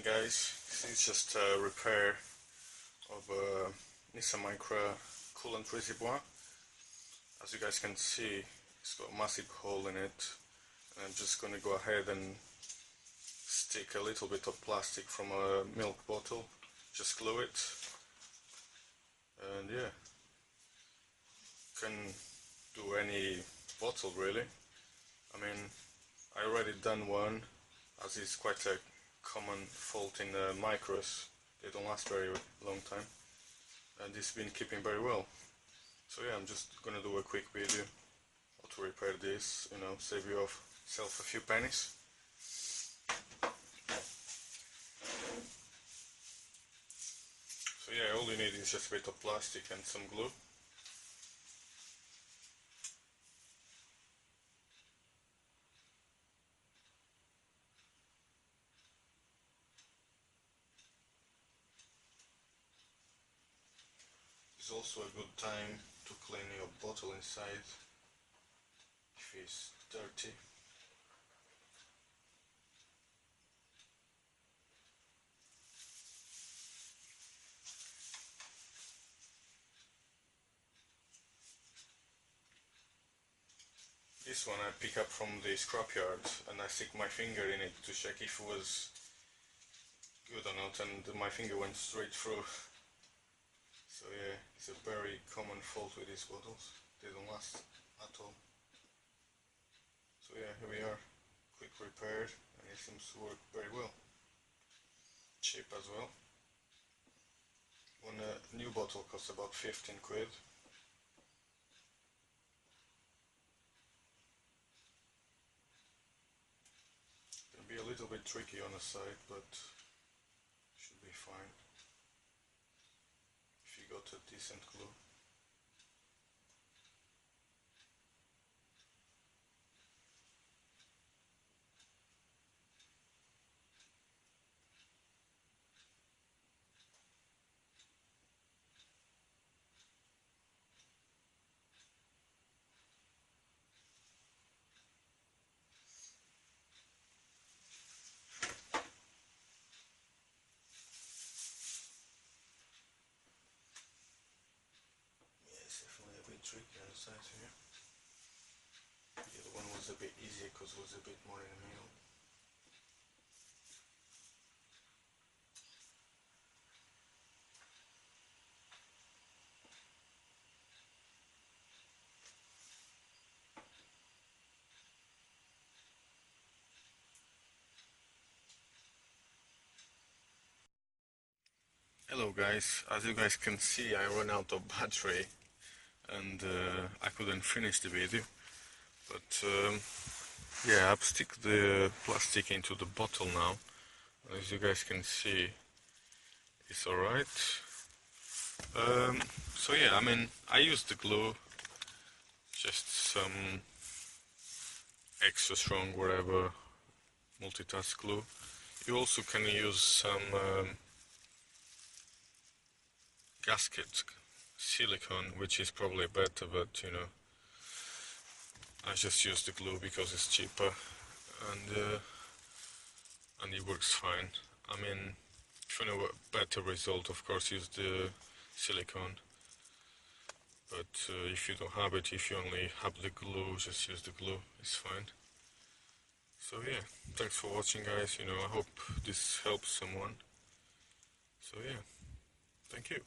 guys, this is just a repair of a Nissan micra coolant reservoir. As you guys can see, it's got a massive hole in it, and I'm just going to go ahead and stick a little bit of plastic from a milk bottle, just glue it, and yeah, can do any bottle really. I mean, I already done one, as it's quite a common fault in micros. They don't last very long time, and it's been keeping very well. So yeah, I'm just gonna do a quick video how to repair this, you know, save yourself a few pennies. So yeah, all you need is just a bit of plastic and some glue. It's also a good time to clean your bottle inside if it's dirty. This one I pick up from the scrapyard and I stick my finger in it to check if it was good or not, and my finger went straight through. So yeah, it's a very common fault with these bottles. They don't last at all. So yeah, here we are, quick repair, and it seems to work very well. Cheap as well. One new bottle costs about 15 quid. Can be a little bit tricky on the side, but should be fine if you got a decent glue. Definitely a bit tricky on the sides here. The other one was a bit easier because it was a bit more in the middle. Hello guys, as you guys can see I ran out of battery and I couldn't finish the video, but yeah, I've stick the plastic into the bottle now. As you guys can see, it's alright. So yeah, I mean, I used the glue, just some extra strong whatever multitask glue. You also can use some gasket silicone, which is probably better, but you know, I just use the glue because it's cheaper and it works fine. I mean, if you know a better result, of course use the silicone, but if you don't have it, if you only have the glue, just use the glue, it's fine. So yeah, thanks for watching guys, you know, I hope this helps someone. So yeah, thank you.